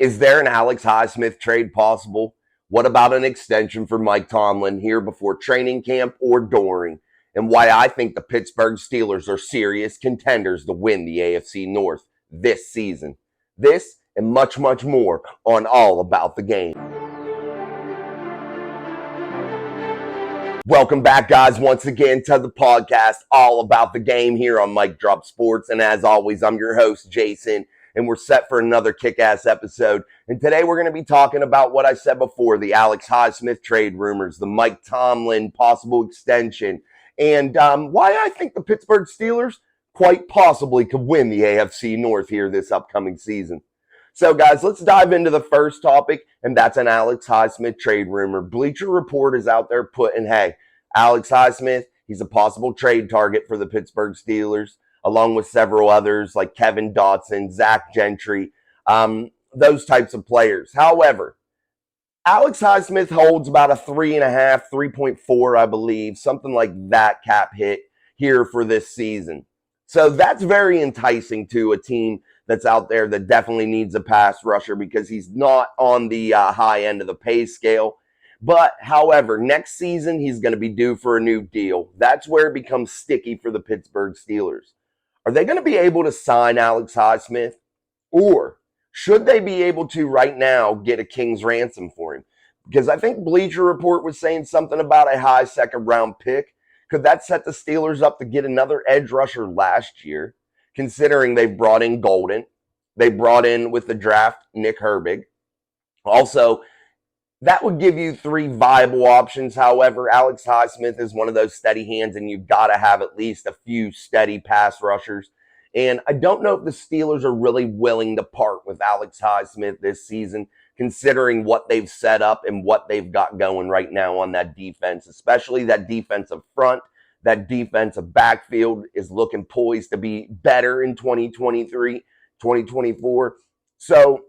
Is there an Alex Highsmith trade possible? What about an extension for Mike Tomlin here before training camp or during? And why I think the Pittsburgh Steelers are serious contenders to win the AFC North this season. This and much, much more on All About the Game. Welcome back, guys, once again to the podcast All About the Game here on Mike Drop Sports. And as always, I'm your host, Jason, and we're set for another kick-ass episode. And today we're going to be talking about what I said before, the Alex Highsmith trade rumors, the Mike Tomlin possible extension, and why I think the Pittsburgh Steelers quite possibly could win the AFC North here this upcoming season. So, guys, let's dive into the first topic, and that's an Alex Highsmith trade rumor. Bleacher Report is out there putting, hey, Alex Highsmith, he's a possible trade target for the Pittsburgh Steelers, along with several others like Kevin Dotson, Zach Gentry, those types of players. However, Alex Highsmith holds about a 3.5, 3.4, I believe, something like that cap hit here for this season. So that's very enticing to a team that's out there that definitely needs a pass rusher because he's not on the high end of the pay scale. But, however, next season he's going to be due for a new deal. That's where it becomes sticky for the Pittsburgh Steelers. Are they going to be able to sign Alex Highsmith? Or should they be able to right now get a king's ransom for him? Because I think Bleacher Report was saying something about a high second round pick. Could that set the Steelers up to get another edge rusher last year, considering they've brought in Golden? They brought in with the draft Nick Herbig. Also, that would give you three viable options. However, Alex Highsmith is one of those steady hands, and you've got to have at least a few steady pass rushers. And I don't know if the Steelers are really willing to part with Alex Highsmith this season, considering what they've set up and what they've got going right now on that defense, especially that defensive front. That defensive backfield is looking poised to be better in 2023, 2024. So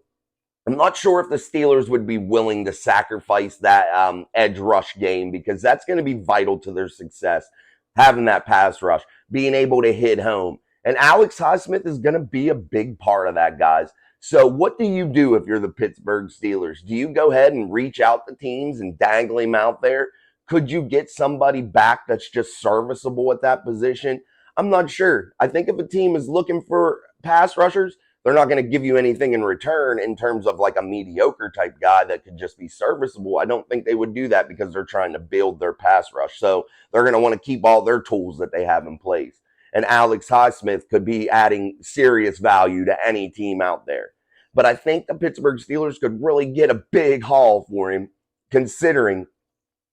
I'm not sure if the Steelers would be willing to sacrifice that edge rush game, because that's going to be vital to their success, having that pass rush, being able to hit home. And Alex Highsmith is going to be a big part of that, guys. So what do you do if you're the Pittsburgh Steelers? Do you go ahead and reach out to teams and dangle him out there? Could you get somebody back that's just serviceable at that position? I'm not sure. I think if a team is looking for pass rushers, they're not going to give you anything in return in terms of like a mediocre type guy that could just be serviceable. I don't think they would do that because they're trying to build their pass rush. So they're going to want to keep all their tools that they have in place. And Alex Highsmith could be adding serious value to any team out there. But I think the Pittsburgh Steelers could really get a big haul for him, considering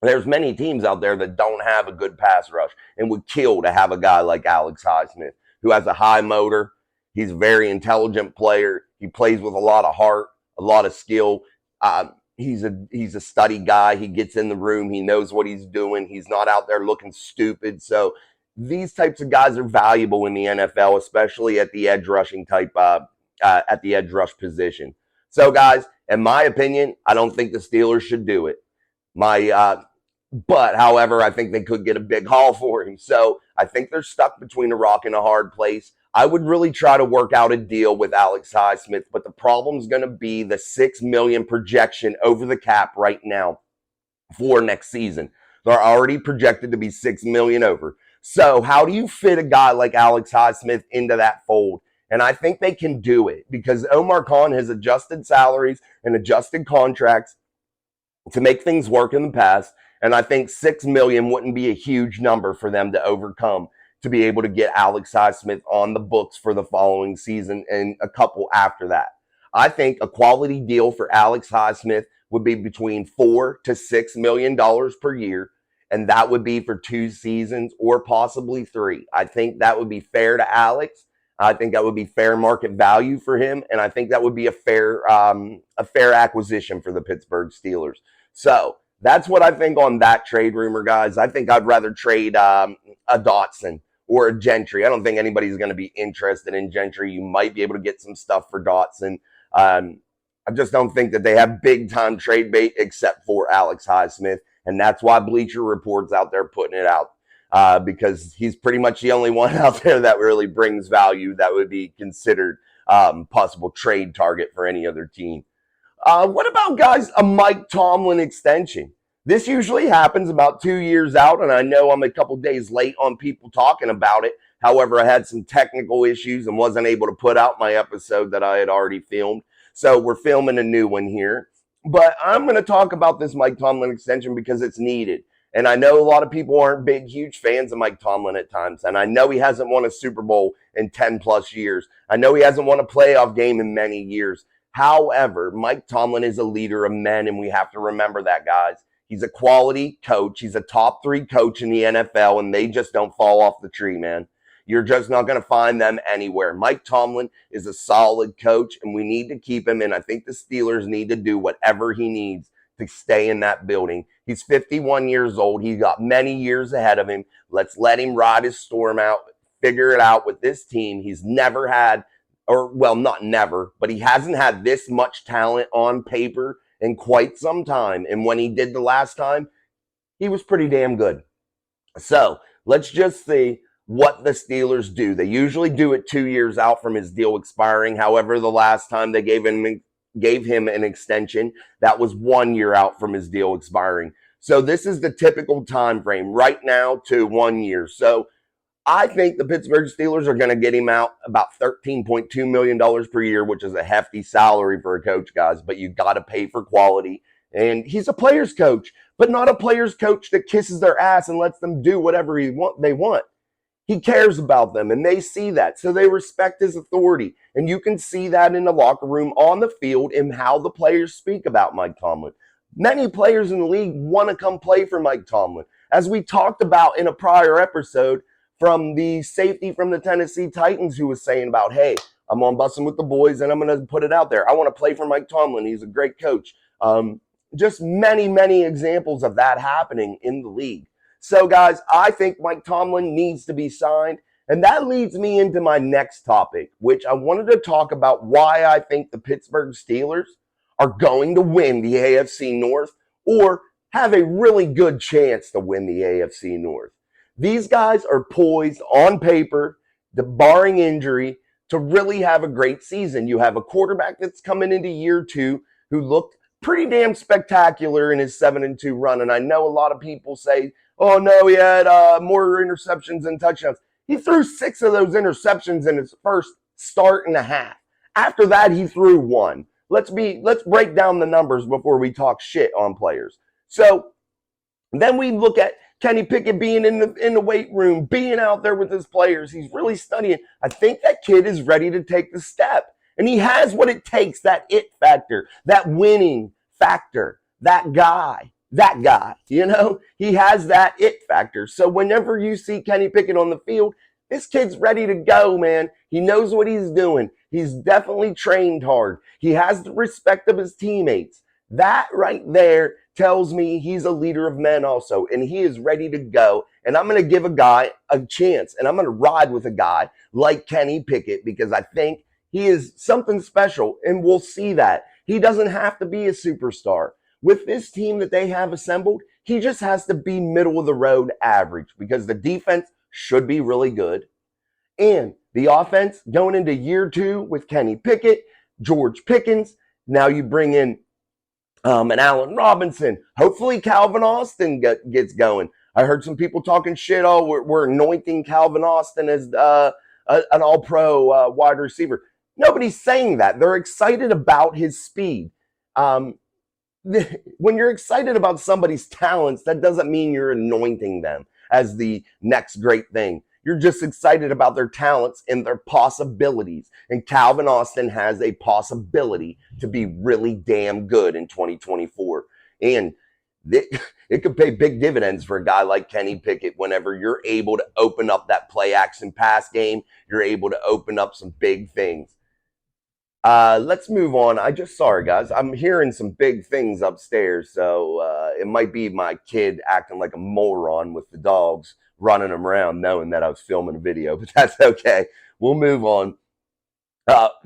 there's many teams out there that don't have a good pass rush and would kill to have a guy like Alex Highsmith, who has a high motor. He's a very intelligent player. He plays with a lot of heart, a lot of skill. He's a study guy. He gets in the room. He knows what he's doing. He's not out there looking stupid. So these types of guys are valuable in the NFL, especially at the edge rushing type, at the edge rush position. So, guys, in my opinion, I don't think the Steelers should do it. But, however, I think they could get a big haul for him. So I think they're stuck between a rock and a hard place. I would really try to work out a deal with Alex Highsmith, but the problem's going to be the $6 million projection over the cap right now for next season. They're already projected to be $6 million over. So how do you fit a guy like Alex Highsmith into that fold? And I think they can do it because Omar Khan has adjusted salaries and adjusted contracts to make things work in the past. And I think $6 million wouldn't be a huge number for them to overcome to be able to get Alex Highsmith on the books for the following season and a couple after that. I think a quality deal for Alex Highsmith would be between $4 to $6 million per year. And that would be for 2 seasons or possibly 3. I think that would be fair to Alex. I think that would be fair market value for him. And I think that would be a fair acquisition for the Pittsburgh Steelers. So that's what I think on that trade rumor, guys. I think I'd rather trade a Dotson or a Gentry. I don't think anybody's going to be interested in Gentry. You might be able to get some stuff for Dotson. I just don't think that they have big-time trade bait except for Alex Highsmith. And that's why Bleacher Report's out there putting it out, because he's pretty much the only one out there that really brings value that would be considered possible trade target for any other team. What about, guys, a Mike Tomlin extension? This usually happens about 2 years out, and I know I'm a couple days late on people talking about it. However, I had some technical issues and wasn't able to put out my episode that I had already filmed. So we're filming a new one here. But I'm going to talk about this Mike Tomlin extension because it's needed. And I know a lot of people aren't big, huge fans of Mike Tomlin at times. And I know he hasn't won a Super Bowl in 10 plus years. I know he hasn't won a playoff game in many years. However, Mike Tomlin is a leader of men, and we have to remember that, guys. He's a quality coach. He's a top 3 coach in the NFL, and they just don't fall off the tree, man. You're just not going to find them anywhere. Mike Tomlin is a solid coach, and we need to keep him. And I think the Steelers need to do whatever he needs to stay in that building. He's 51 years old. He's got many years ahead of him. Let's let him ride his storm out, figure it out with this team. He's never had, or well, not never, but he hasn't had this much talent on paper in quite some time. And when he did the last time, he was pretty damn good. So let's just see what the Steelers do. They usually do it 2 years out from his deal expiring. However, the last time they gave him an extension, that was 1 year out from his deal expiring. So this is the typical time frame right now to 1 year. So I think the Pittsburgh Steelers are going to get him out about $13.2 million per year, which is a hefty salary for a coach, guys. But you got to pay for quality. And he's a player's coach, but not a player's coach that kisses their ass and lets them do whatever they want. He cares about them, and they see that. So they respect his authority. And you can see that in the locker room, on the field, and how the players speak about Mike Tomlin. Many players in the league want to come play for Mike Tomlin. As we talked about in a prior episode, from the safety from the Tennessee Titans who was saying about, hey, I'm on bussing with the boys and I'm going to put it out there. I want to play for Mike Tomlin. He's a great coach. Just many, many examples of that happening in the league. So, guys, I think Mike Tomlin needs to be signed. And that leads me into my next topic, which I wanted to talk about why I think the Pittsburgh Steelers are going to win the AFC North, or have a really good chance to win the AFC North. These guys are poised on paper, barring injury, to really have a great season. You have a quarterback that's coming into year 2 who looked pretty damn spectacular in his 7-2 run. And I know a lot of people say, oh no, he had more interceptions than touchdowns. He threw 6 of those interceptions in his first start and a half. After that, he threw 1. Let's break down the numbers before we talk shit on players. So then we look at Kenny Pickett being in the weight room, being out there with his players. He's really studying. I think that kid is ready to take the step. And he has what it takes, that it factor, that winning factor, that guy, you know? He has that it factor. So whenever you see Kenny Pickett on the field, this kid's ready to go, man. He knows what he's doing. He's definitely trained hard. He has the respect of his teammates. That right there tells me he's a leader of men also, and he is ready to go. And I'm going to give a guy a chance, and I'm going to ride with a guy like Kenny Pickett because I think he is something special, and we'll see that. He doesn't have to be a superstar. With this team that they have assembled, he just has to be middle of the road average because the defense should be really good. And the offense going into year 2 with Kenny Pickett, George Pickens, now you bring in and Allen Robinson. Hopefully Calvin Austin gets going. I heard some people talking shit. Oh, we're anointing Calvin Austin as an all-pro wide receiver. Nobody's saying that. They're excited about his speed. When you're excited about somebody's talents, that doesn't mean you're anointing them as the next great thing. You're just excited about their talents and their possibilities. And Calvin Austin has a possibility to be really damn good in 2024. And it could pay big dividends for a guy like Kenny Pickett whenever you're able to open up that play action pass game. You're able to open up some big things. Let's move on. Sorry, guys. I'm hearing some big things upstairs. So it might be my kid acting like a moron with the dogs, running them around knowing that I was filming a video, but that's okay. We'll move on.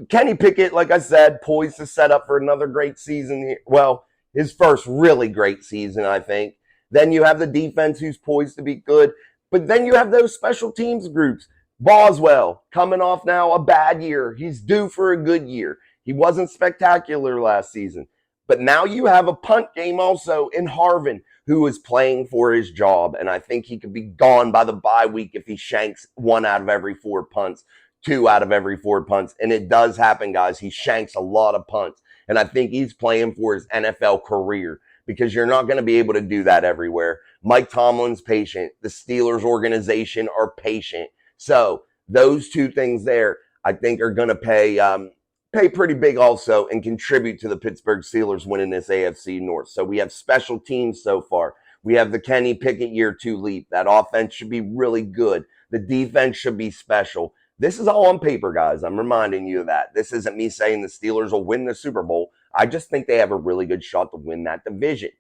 Kenny Pickett, like I said, poised to set up for another great season here. Well, his first really great season, I think. Then you have the defense who's poised to be good. But then you have those special teams groups. Boswell coming off now a bad year. He's due for a good year. He wasn't spectacular last season. But now you have a punt game also in Harvin, who is playing for his job. And I think he could be gone by the bye week if he shanks 1 out of every 4 punts, 2 out of every 4 punts. And it does happen, guys. He shanks a lot of punts. And I think he's playing for his NFL career because you're not going to be able to do that everywhere. Mike Tomlin's patient. The Steelers organization are patient. So those two things there, I think, are going to pay pretty big also and contribute to the Pittsburgh Steelers winning this AFC North. So we have special teams so far. We have the Kenny Pickett year 2 leap. That offense should be really good. The defense should be special. This is all on paper, guys. I'm reminding you of that. This isn't me saying the Steelers will win the Super Bowl. I just think they have a really good shot to win that division.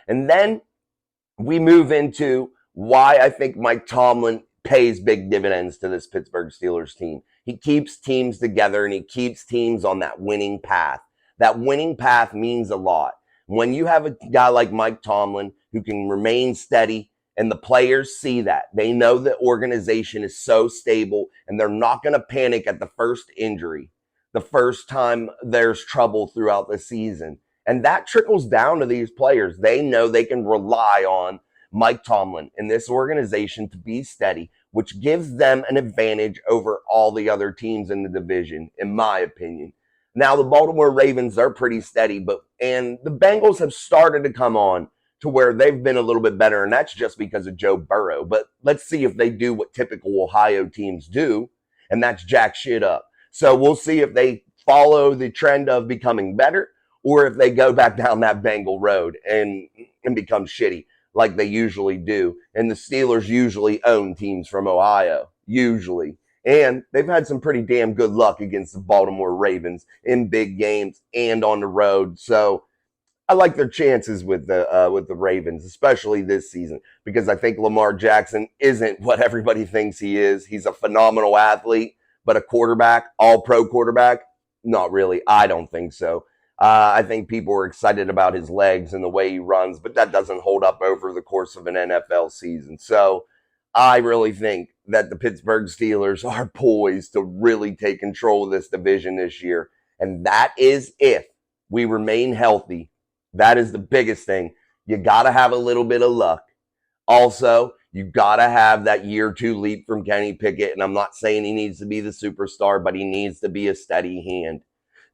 And then we move into why I think Mike Tomlin pays big dividends to this Pittsburgh Steelers team. He keeps teams together and he keeps teams on that winning path. That winning path means a lot. When you have a guy like Mike Tomlin who can remain steady and the players see that, they know the organization is so stable and they're not going to panic at the first injury, the first time there's trouble throughout the season. And that trickles down to these players. They know they can rely on Mike Tomlin and this organization to be steady, which gives them an advantage over all the other teams in the division, in my opinion. Now, the Baltimore Ravens are pretty steady, and the Bengals have started to come on to where they've been a little bit better, and that's just because of Joe Burrow. But let's see if they do what typical Ohio teams do, and that's jack shit up. So we'll see if they follow the trend of becoming better or if they go back down that Bengal road and become shitty like they usually do. And the Steelers usually own teams from Ohio, usually. And they've had some pretty damn good luck against the Baltimore Ravens in big games and on the road. So I like their chances with the Ravens, especially this season, because I think Lamar Jackson isn't what everybody thinks he is. He's a phenomenal athlete, but a quarterback, all-pro quarterback, not really. I don't think so. I think people are excited about his legs and the way he runs, but that doesn't hold up over the course of an NFL season. So I really think that the Pittsburgh Steelers are poised to really take control of this division this year. And that is if we remain healthy. That is the biggest thing. You got to have a little bit of luck. Also, you got to have that year 2 leap from Kenny Pickett. And I'm not saying he needs to be the superstar, but he needs to be a steady hand.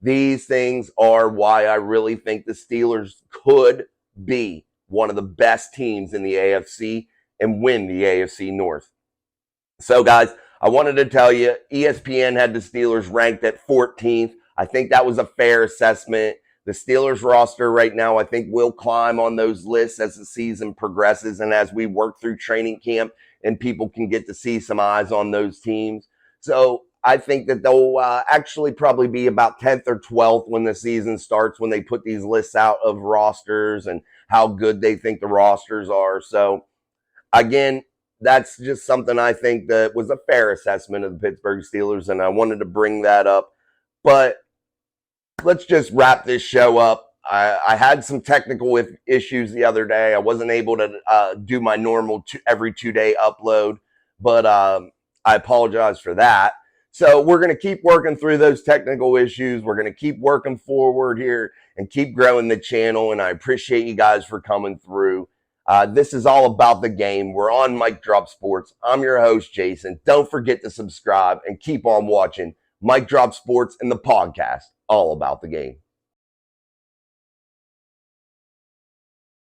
These things are why I really think the Steelers could be one of the best teams in the AFC and win the AFC North. So, guys, I wanted to tell you, ESPN had the Steelers ranked at 14th. I think that was a fair assessment. The Steelers roster right now, I think, will climb on those lists as the season progresses and as we work through training camp and people can get to see some eyes on those teams. So I think that they'll actually probably be about 10th or 12th when the season starts, when they put these lists out of rosters and how good they think the rosters are. So, again, that's just something I think that was a fair assessment of the Pittsburgh Steelers, and I wanted to bring that up. But let's just wrap this show up. I had some technical issues the other day. I wasn't able to do my normal every 2-day upload, but I apologize for that. So we're going to keep working through those technical issues. We're going to keep working forward here and keep growing the channel. And I appreciate you guys for coming through. This is all about the game. We're on Mike Drop Sports. I'm your host, Jason. Don't forget to subscribe and keep on watching Mike Drop Sports and the podcast, all about the game.